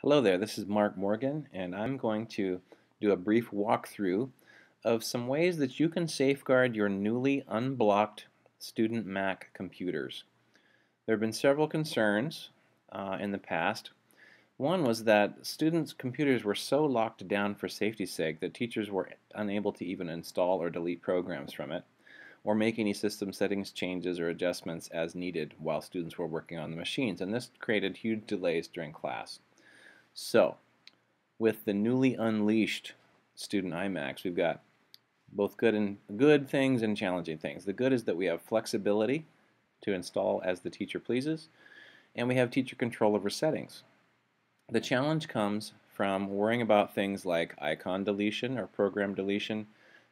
Hello there, this is Mark Morgan, and I'm going to do a brief walkthrough of some ways that you can safeguard your newly unblocked student Mac computers. There have been several concerns in the past. One was that students' computers were so locked down for safety's sake that teachers were unable to even install or delete programs from it, or make any system settings changes or adjustments as needed while students were working on the machines, and this created huge delays during class. So, with the newly unleashed student iMacs, we've got both good things and challenging things. The good is that we have flexibility to install as the teacher pleases, and we have teacher control over settings. The challenge comes from worrying about things like icon deletion or program deletion,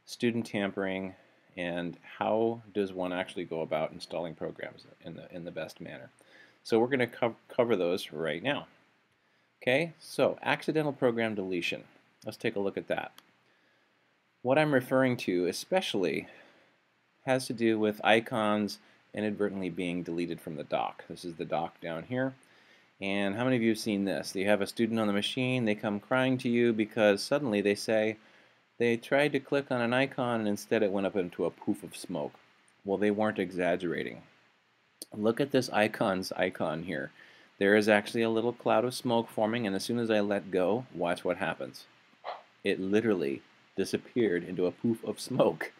student tampering, and how does one actually go about installing programs in the best manner. So we're going to cover those right now. Okay, so accidental program deletion. Let's take a look at that. What I'm referring to especially has to do with icons inadvertently being deleted from the dock. This is the dock down here. And how many of you have seen this? You have a student on the machine, they come crying to you because suddenly they say they tried to click on an icon and instead it went up into a poof of smoke. Well, they weren't exaggerating. Look at this icon here. There is actually a little cloud of smoke forming, and as soon as I let go, watch what happens. It literally disappeared into a poof of smoke.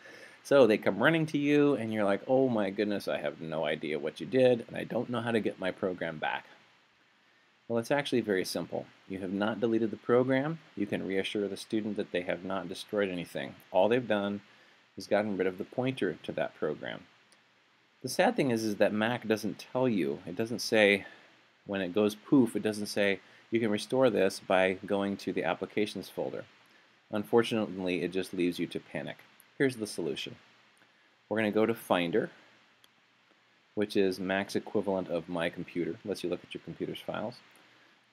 So they come running to you, and you're like, oh my goodness, I have no idea what you did, and I don't know how to get my program back. Well, it's actually very simple. You have not deleted the program. You can reassure the student that they have not destroyed anything. All they've done is gotten rid of the pointer to that program. The sad thing is that Mac doesn't tell you. It doesn't say, when it goes poof, it doesn't say you can restore this by going to the applications folder. Unfortunately, it just leaves you to panic. Here's the solution. We're going to go to Finder, which is Mac's equivalent of My Computer. Lets you look at your computer's files.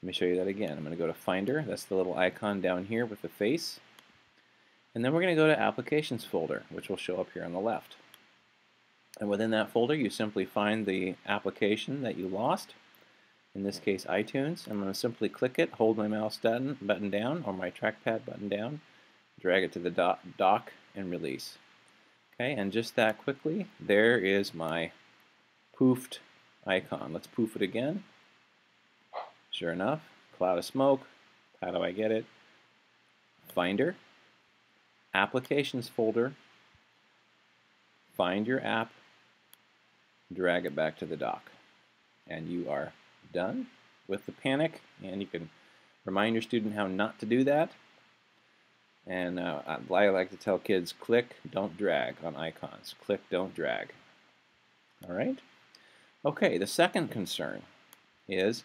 Let me show you that again. I'm going to go to Finder. That's the little icon down here with the face. And then we're going to go to Applications folder, which will show up here on the left. And within that folder, you simply find the application that you lost. In this case, iTunes. I'm going to simply click it, hold my mouse button down, or my trackpad button down, drag it to the dock, and release. Okay, and just that quickly, there is my poofed icon. Let's poof it again. Sure enough, cloud of smoke. How do I get it? Finder, Applications folder, find your app, drag it back to the dock, and you are done with the panic. And you can remind your student how not to do that. And I like to tell kids, click, don't drag on icons. Click, don't drag. All right? Okay, the second concern is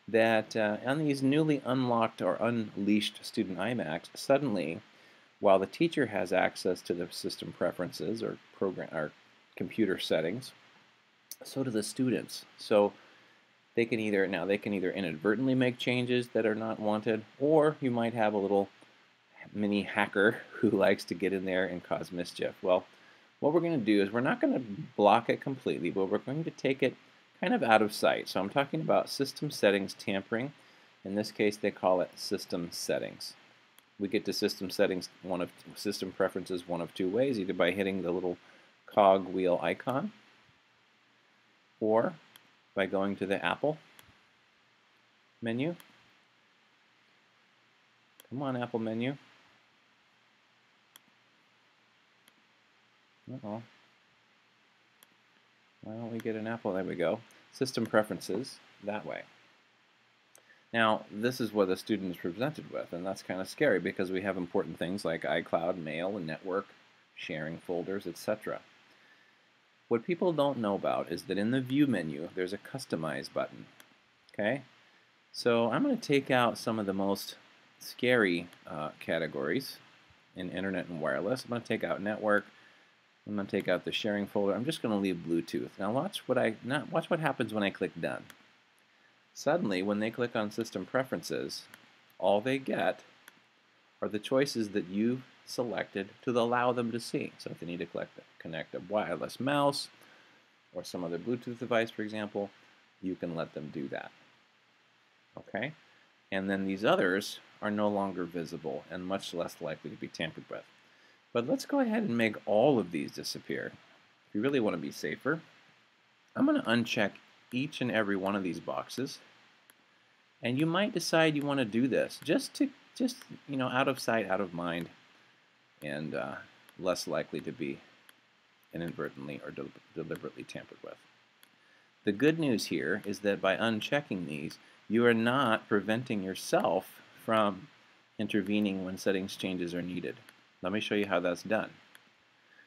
that on these newly unlocked or unleashed student iMacs, suddenly, while the teacher has access to the system preferences or program or computer settings, so do the students. So they can either inadvertently make changes that are not wanted, or you might have a little mini hacker who likes to get in there and cause mischief. Well, what we're going to do is we're not going to block it completely, but we're going to take it kind of out of sight. So I'm talking about system settings tampering. In this case, they call it system settings. We get to system settings, system preferences one of two ways, either by hitting the little cog wheel icon, or by going to the Apple menu. Come on, Apple menu. Uh-oh. Why don't we get an Apple? There we go. System preferences, that way. Now, this is what the student is presented with, and that's kind of scary because we have important things like iCloud, mail, and network, sharing folders, etc. What people don't know about is that in the View menu, there's a Customize button. Okay? So I'm going to take out some of the most scary categories in Internet and wireless. I'm going to take out network. I'm going to take out the sharing folder. I'm just going to leave Bluetooth. Now watch what happens when I click Done. Suddenly, when they click on System Preferences, all they get are the choices that you selected to allow them to see. So if they need to connect a wireless mouse or some other Bluetooth device, for example, you can let them do that. Okay? and then these others are no longer visible and much less likely to be tampered with. But let's go ahead and make all of these disappear. If you really want to be safer, I'm going to uncheck each and every one of these boxes, and you might decide you want to do this just out of sight, out of mind, and less likely to be inadvertently or deliberately tampered with. The good news here is that by unchecking these, you are not preventing yourself from intervening when settings changes are needed. Let me show you how that's done.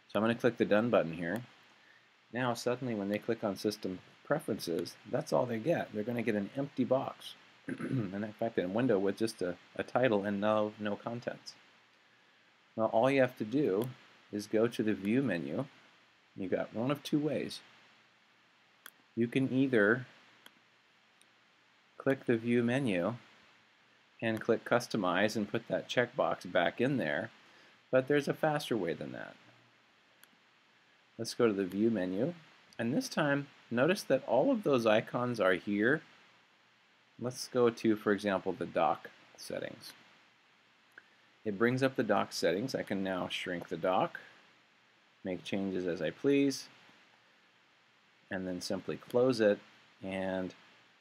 So I'm going to click the Done button here. Now suddenly when they click on System Preferences, that's all they get. They're going to get an empty box. And in fact, a window with just a title and no contents. Well, all you have to do is go to the View menu. You've got one of two ways. You can either click the View menu and click Customize and put that checkbox back in there, but there's a faster way than that. Let's go to the View menu, and this time notice that all of those icons are here. Let's go to, for example, the dock settings. It brings up the dock settings. I can now shrink the dock, make changes as I please, and then simply close it. And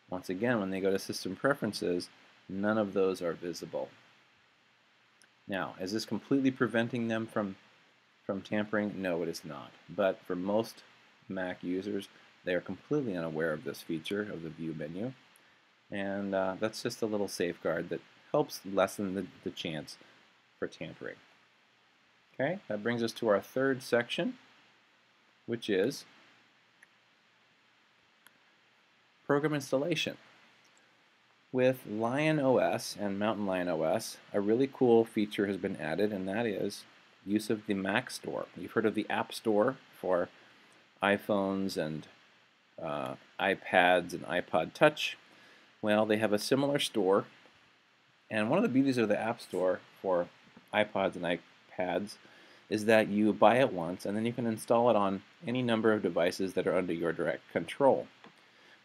once again, when they go to System Preferences, none of those are visible. Now, is this completely preventing them from tampering? No, it is not. But for most Mac users, they are completely unaware of this feature of the View menu. And that's just a little safeguard that helps lessen the chance for tampering. Okay, that brings us to our third section, which is program installation. With Lion OS and Mountain Lion OS, a really cool feature has been added, and that is use of the Mac Store. You've heard of the App Store for iPhones and iPads and iPod Touch. Well, they have a similar store, and one of the beauties of the App Store for iPods and iPads is that you buy it once and then you can install it on any number of devices that are under your direct control.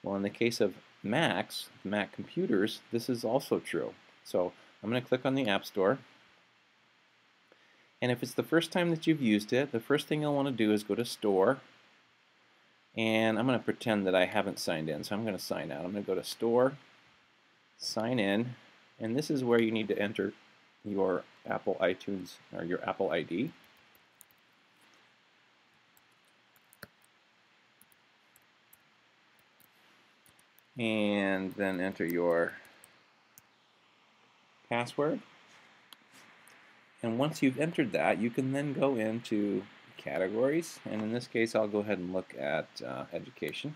Well, in the case of Macs, Mac computers, this is also true. So I'm going to click on the App Store, and if it's the first time that you've used it, the first thing you'll want to do is go to Store, and I'm going to pretend that I haven't signed in, so I'm going to sign out. I'm going to go to Store, sign in, and this is where you need to enter your Apple iTunes or your Apple ID. And then enter your password. And once you've entered that, you can then go into categories, and in this case I'll go ahead and look at education.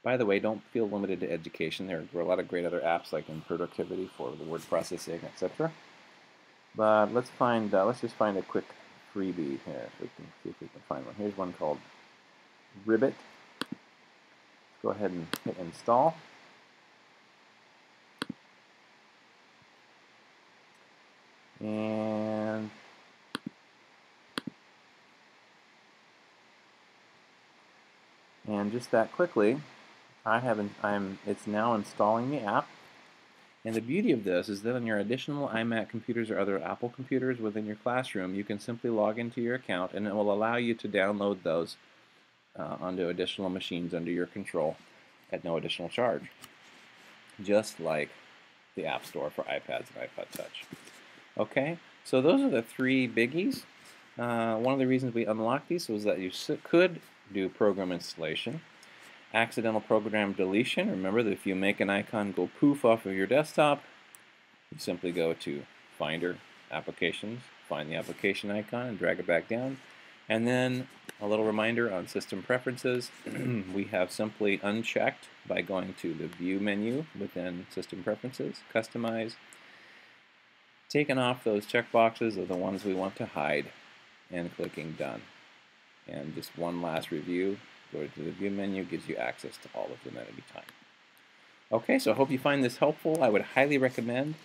By the way, don't feel limited to education. There are a lot of great other apps like in productivity for the word processing, etc. But let's just find a quick freebie here. So we can see if we can find one. Here's one called Ribbit. Go ahead and hit install. And just that quickly, it's now installing the app. And the beauty of this is that on your additional iMac computers or other Apple computers within your classroom, you can simply log into your account and it will allow you to download those onto additional machines under your control at no additional charge, just like the App Store for iPads and iPod Touch. Okay, so those are the three biggies. One of the reasons we unlocked these was that you could do program installation, accidental program deletion. Remember that if you make an icon go poof off of your desktop, you simply go to Finder, Applications, find the application icon and drag it back down. And then a little reminder on System Preferences, we have simply unchecked by going to the View menu within System Preferences, Customize, taken off those checkboxes of the ones we want to hide, and clicking Done. And just one last review, go to the View menu, gives you access to all of them at any time. Okay, so I hope you find this helpful. I would highly recommend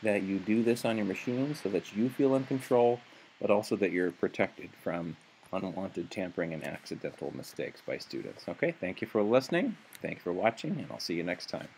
that you do this on your machine so that you feel in control, but also that you're protected from unwanted tampering and accidental mistakes by students. Okay, thank you for listening, thank you for watching, and I'll see you next time.